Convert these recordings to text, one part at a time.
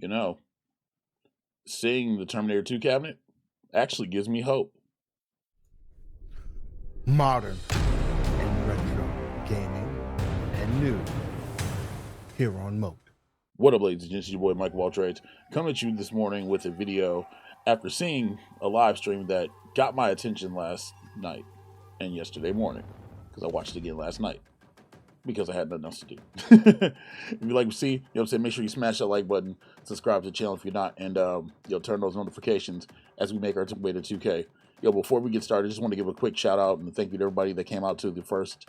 you know, seeing the Terminator 2 cabinet actually gives me hope. Modern and retro gaming and news here on Moat. What up, ladies and gents? Your boy MikeOfAllTrades coming at you this morning with a video after seeing a live stream that got my attention last night and yesterday morning, because I watched it again last night because I had nothing else to do. If you like to see, you know what I'm saying, make sure you smash that like button, subscribe to the channel if you're not, and turn those notifications as we make our way to 2K. Before we get started, I just want to give a quick shout out and thank you to everybody that came out to the first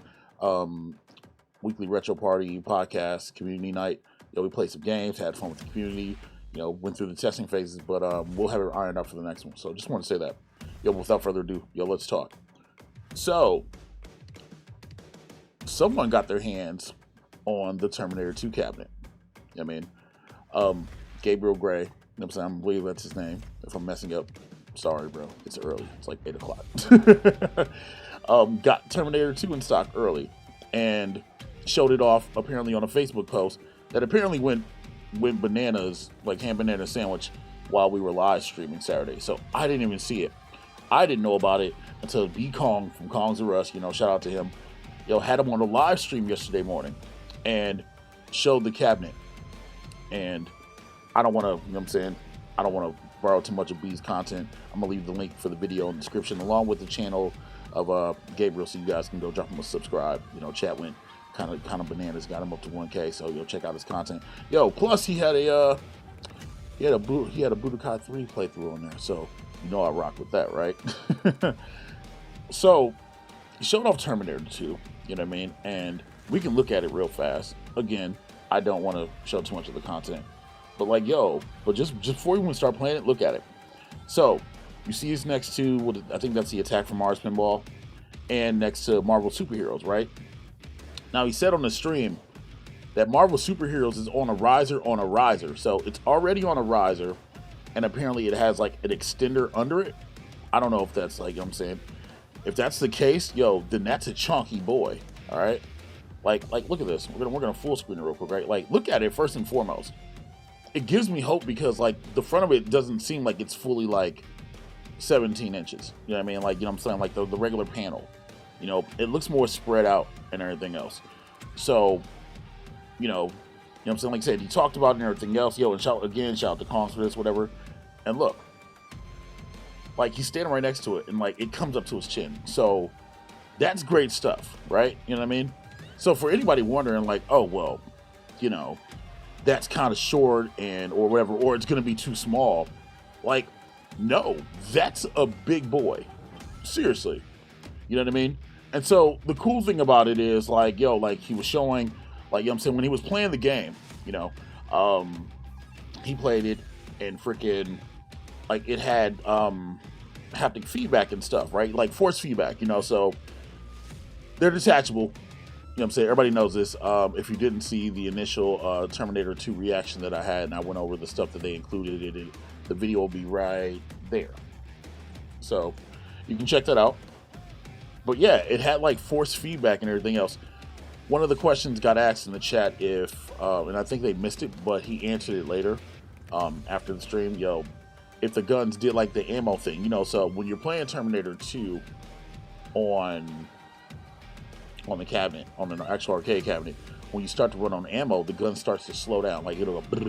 weekly retro party podcast community night. We played some games, had fun with the community, went through the testing phases, but we'll have it ironed out for the next one. So just want to say that. Without further ado, let's talk. So, someone got their hands on the Terminator 2 cabinet. Gabriel Gray, I believe that's his name. If I'm messing up, sorry, bro. It's early. It's like 8 o'clock. Got Terminator 2 in stock early and showed it off apparently on a Facebook post that apparently went bananas, like ham banana sandwich, while we were live streaming Saturday. So I didn't even see it. I didn't know about it until B Kong from Kong's R Us, shout out to him, had him on a live stream yesterday morning and showed the cabinet. And I don't want to, I don't want to borrow too much of B's content. I'm going to leave the link for the video in the description along with the channel of Gabriel, so you guys can go drop him a subscribe. Chat went kind of bananas, got him up to 1K, so check out his content. Plus he had a Budokai 3 playthrough on there, so I rock with that, right? So he showed off Terminator 2, and we can look at it real fast. Again, I don't want to show too much of the content, but just before you even start playing it, look at it. So you see it's next to I think that's the Attack from Mars pinball, and next to Marvel Superheroes, right? Now he said on the stream that Marvel Superheroes is on a riser, so it's already on a riser, and apparently it has like an extender under it. I don't know if that's if that's the case, then that's a chunky boy. All right, like look at this. We're gonna full screen it real quick, right? Look at it first and foremost. It gives me hope because the front of it doesn't seem like it's fully 17 inches. The regular panel. It looks more spread out and everything else. So, like I said, he talked about it and everything else. And shout out to Kongs for this, whatever. And look, he's standing right next to it, and it comes up to his chin. So that's great stuff, right? So for anybody wondering, oh well, that's kind of short or whatever, or it's gonna be too small. No, that's a big boy. Seriously, you know what I mean? And so the cool thing about it is he was showing, when he was playing the game, he played it and freaking it had haptic feedback and stuff, right? Force feedback, so they're detachable. Everybody knows this. If you didn't see the initial Terminator 2 reaction that I had, and I went over the stuff that they included in it, the video will be right there. So you can check that out. But yeah, it had force feedback and everything else. One of the questions got asked in the chat if, and I think they missed it, but he answered it later after the stream, if the guns did the ammo thing, so when you're playing Terminator 2 on the cabinet, on an actual arcade cabinet, when you start to run on ammo, the gun starts to slow down. It'll go.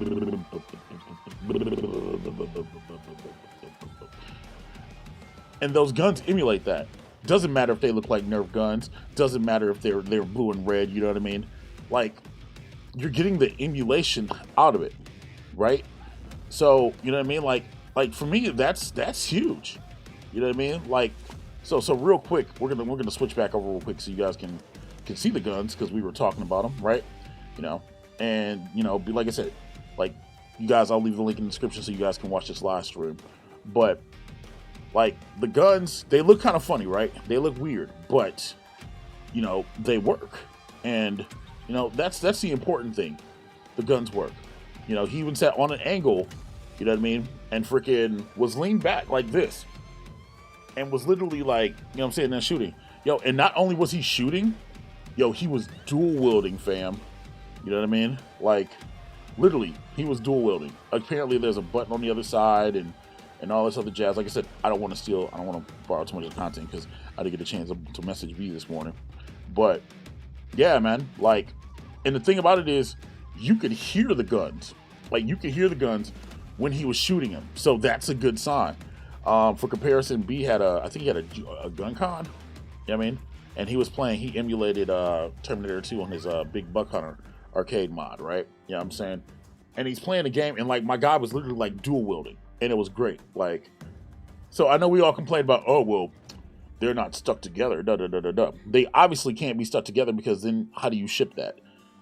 And those guns emulate that. Doesn't matter if they look like Nerf guns. Doesn't matter if they're blue and red. You know what I mean? You're getting the emulation out of it, right? So you know what I mean? For me, that's huge. You know what I mean? So real quick, we're gonna switch back over real quick so you guys can see the guns, because we were talking about them, right? And like I said, you guys, I'll leave the link in the description so you guys can watch this live stream. But the guns, they look kind of funny, right? They look weird, but they work, and that's the important thing. The guns work. He even sat on an angle, you know what I mean, and freaking was leaned back like this, and was literally and shooting. And not only was he shooting, he was dual wielding, fam. You know what I mean? Literally, he was dual wielding. Apparently, there's a button on the other side and all this other jazz. Like I said, I don't want to borrow too much of the content because I didn't get a chance to message V this morning. But yeah, man, like, and the thing about it is, you could hear the guns. Like, you could hear the guns when he was shooting him. So that's a good sign. For comparison, B had I think he had a gun con. You know what I mean? And he emulated Terminator 2 on his Big Buck Hunter arcade mod, right? You know what I'm saying? And he's playing the game, and like my guy was literally like dual wielding, and it was great. Like, so I know we all complain about, oh well, they're not stuck together. They obviously can't be stuck together because then how do you ship that?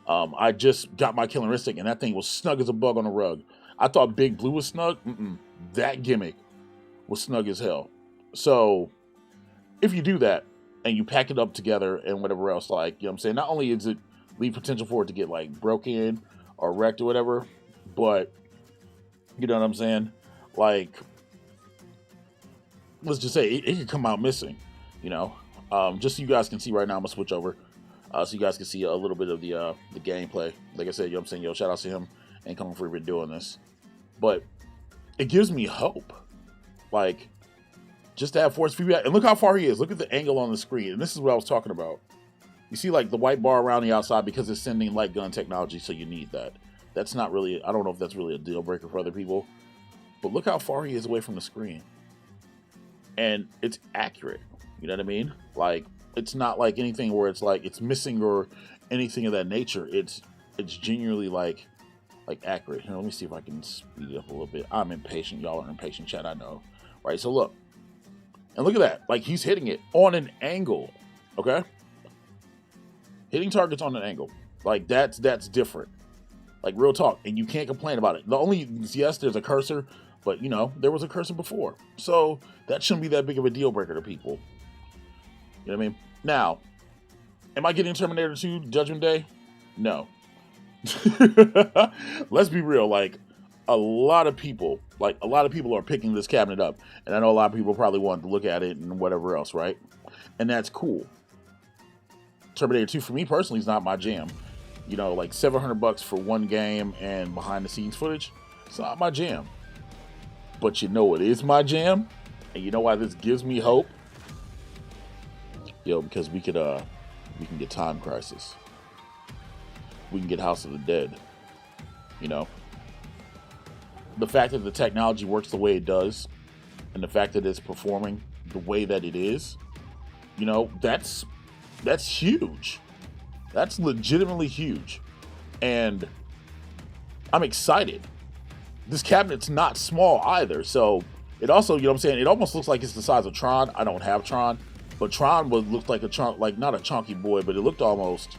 I just got my Killing Instinct, and that thing was snug as a bug on a rug. I thought Big Blue was snug. That gimmick was snug as hell. So if you do that and you pack it up together and whatever else, like, you know what I'm saying, not only is it leave potential for it to get like broken or wrecked or whatever, but you know what I'm saying, like, let's just say it could come out missing, you know. Just so you guys can see right now, I'm gonna switch over so you guys can see a little bit of the gameplay. Like I said, you know what I'm saying, yo, shout out to him and Coming for even doing this, but it gives me hope, like, just to have force feedback. And look how far he is. Look at the angle on the screen. And this is what I was talking about. You see, like, the white bar around the outside because it's sending light gun technology, so you need that. That's not really, I don't know if that's really a deal breaker for other people, but look how far he is away from the screen. And it's accurate. You know what I mean? Like, it's not like anything where it's like it's missing or anything of that nature. It's genuinely like accurate. Here, let me see if I can speed it up a little bit. I'm impatient. Y'all are impatient, chat, I know. Right, so look. And look at that. Like, he's hitting it on an angle. Okay? Hitting targets on an angle. Like, that's different. Like, real talk. And you can't complain about it. Yes, there's a cursor, but, you know, there was a cursor before. So, that shouldn't be that big of a deal breaker to people. You know what I mean? Now, am I getting Terminator 2 Judgment Day? No. Let's be real. Like, a lot of people are picking this cabinet up. And I know a lot of people probably want to look at it and whatever else, right? And that's cool. Terminator 2 for me personally is not my jam. You know, like $700 for one game and behind the scenes footage, it's not my jam. But you know what is my jam? And you know why this gives me hope? Yo, because we can get Time Crisis. We can get House of the Dead. You know? The fact that the technology works the way it does, and the fact that it's performing the way that it is, you know, that's huge. That's legitimately huge. And I'm excited. This cabinet's not small either. So it also, you know what I'm saying, it almost looks like it's the size of Tron. I don't have Tron, but Tron looked like not a chunky boy, but it looked almost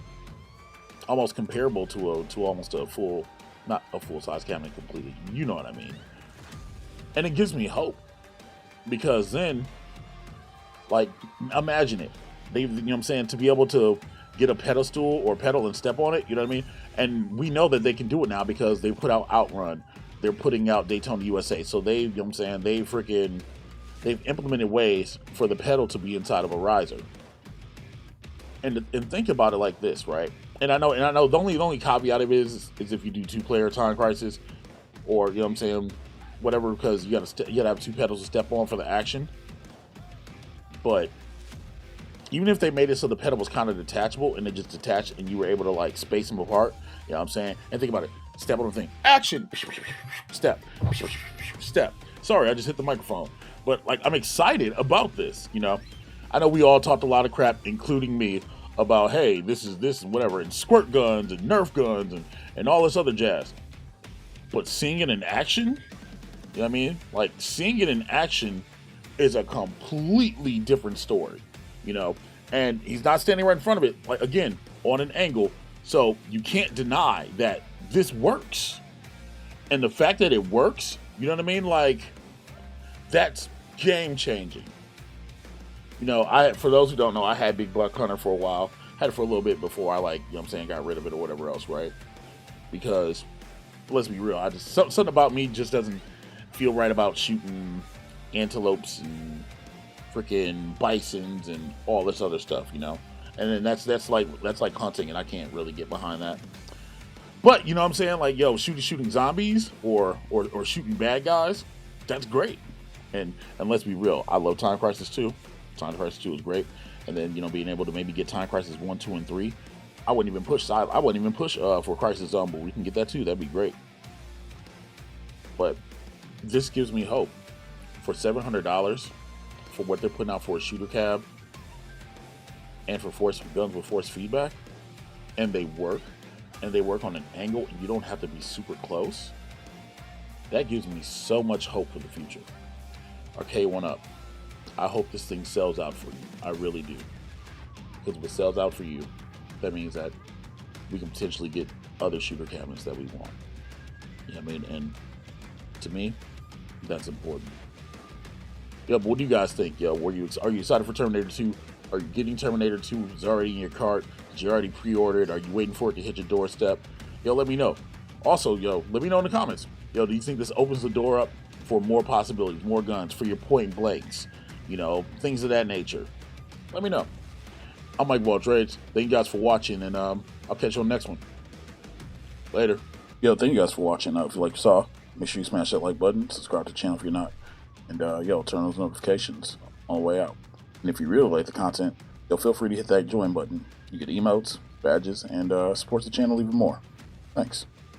comparable to almost a full, not a full size cabinet completely. You know what I mean? And it gives me hope, because then, like, imagine it. You know what I'm saying, to be able to get a pedestal or pedal and step on it, you know what I mean? And we know that they can do it now because they put out Outrun. They're putting out Daytona USA. So you know what I'm saying, they've implemented ways for the pedal to be inside of a riser. And think about it like this, right? And I know the only caveat of it is if you do 2-player Time Crisis, or, you know what I'm saying, whatever, because you gotta have 2 pedals to step on for the action. But even if they made it so the pedal was kind of detachable and it just detached and you were able to, like, space them apart, you know what I'm saying? And think about it. Step on the thing. Action! Step. Step. Sorry, I just hit the microphone. But, like, I'm excited about this, you know? I know we all talked a lot of crap, including me, about, hey, this and whatever, and squirt guns and Nerf guns and all this other jazz. But seeing it in action, you know what I mean? Like, seeing it in action is a completely different story. You know, and he's not standing right in front of it, like, again, on an angle, so you can't deny that this works. And the fact that it works, you know what I mean, like, that's game changing. You know, for those who don't know, I had Big Buck Hunter for a while, had it for a little bit before I, like, you know what I'm saying, got rid of it or whatever else, right? Because, let's be real, something about me just doesn't feel right about shooting antelopes and freaking bisons and all this other stuff, you know. And then that's like hunting, and I can't really get behind that. But you know what I'm saying? Like, yo, shooting zombies or shooting bad guys, that's great. And let's be real, I love Time Crisis 2. Time Crisis 2 is great. And then, you know, being able to maybe get Time Crisis 1, 2, and 3. I wouldn't even push for Crisis Zone, but we can get that too. That'd be great. But this gives me hope. For $700 for what they're putting out for a shooter cab and for guns with force feedback, and they work on an angle and you don't have to be super close, that gives me so much hope for the future. Arcade1up, I hope this thing sells out for you. I really do. Because if it sells out for you, that means that we can potentially get other shooter cabinets that we want. You know what I mean? And to me, that's important. Yeah, but what do you guys think? Yo, are you excited for Terminator 2? Are you getting Terminator 2? Is it already in your cart? Did you already pre-order it? Are you waiting for it to hit your doorstep? Yo, let me know. Also, yo, let me know in the comments. Yo, do you think this opens the door up for more possibilities, more guns, for your point blanks? You know, things of that nature. Let me know. I'm MikeOfAllTrades. Thank you guys for watching, and I'll catch you on the next one. Later. Yo, thank you guys for watching. If you like what you saw, make sure you smash that like button, subscribe to the channel if you're not, and yo, turn those notifications on the way out. And if you really like the content, yo, feel free to hit that join button. You get emotes, badges, and support the channel even more. Thanks.